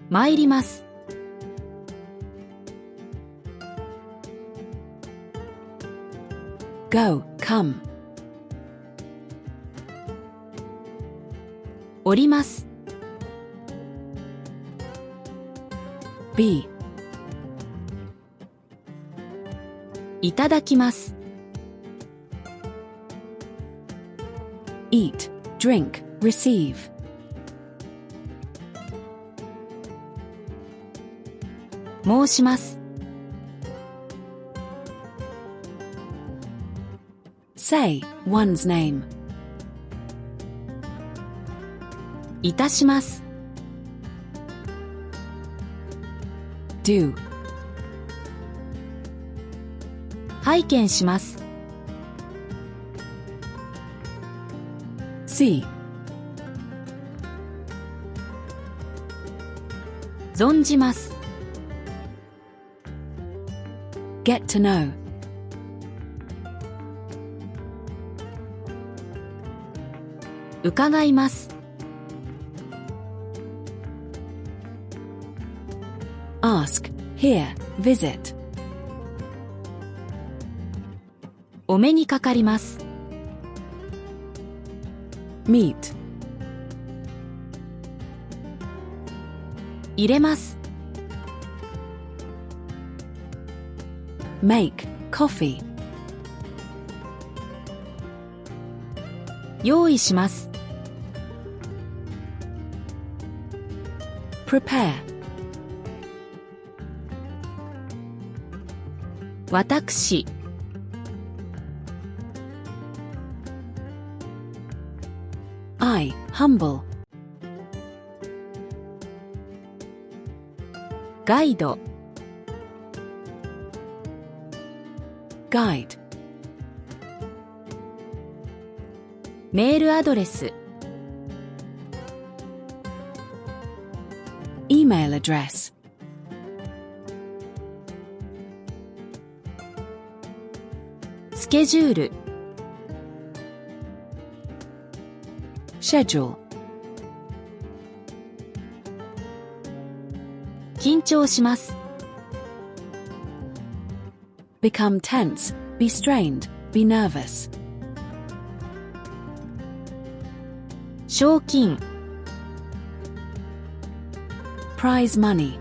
参ります。Go, come. 降ります。Be. いただきます。Eat, drink, receive. 申します。Say one's name. いたします。Do. 拝見します。See. 存じます。Get to know. 伺います。Ask, hear, visit. お目にかかります。Meet. 入れます。Make, coffee. 用意します。Prepare. 私。I, humble. ガイド。Guide. メールアドレス。Email address. スケジュール。Schedule. 緊張します。Become tense, be strained, be nervous. 賞金。Prize money.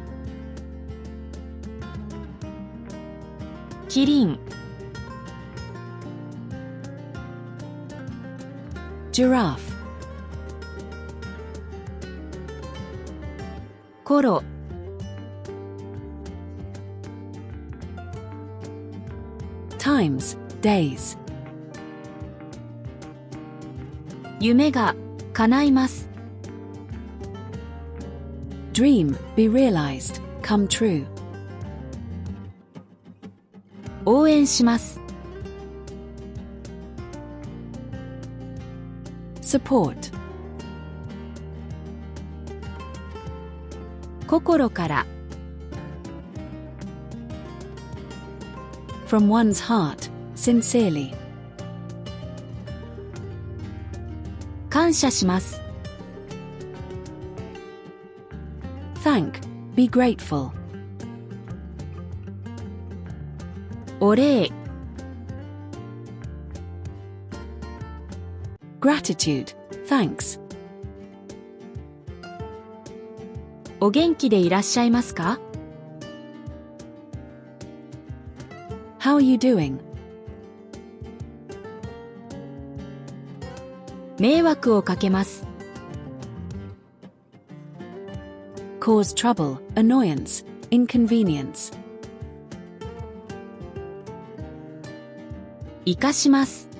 キリン。Giraffe. コロ。Times, days. 夢が叶います。Dream, be realized, come true. 応援します。Support. 心から。From one's heart, sincerely. 感謝します。Thank, be grateful. お礼。Gratitude, thanks. お元気でいらっしゃいますか？ How are you doing? 迷惑をかけます。Cause trouble, annoyance, inconvenience. 生かします。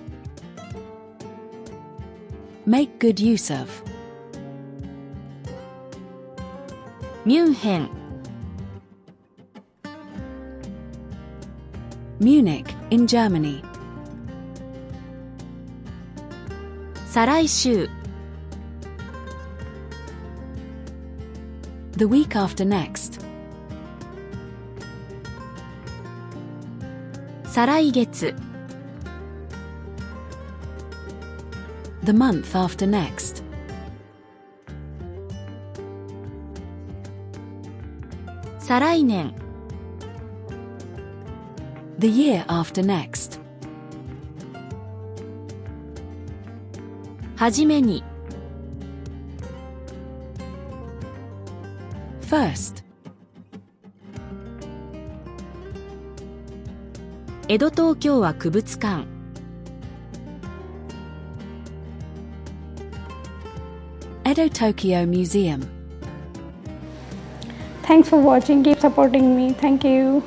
Make good use of. ミュンヘン。Munich, in Germany. 再来週。The week after next. 再来月。The month after next. 再来年 The year after next. はじめに First. 江戸東京は区物館 Edo Tokyo Museum. Thanks for watching. Keep supporting me. Thank you.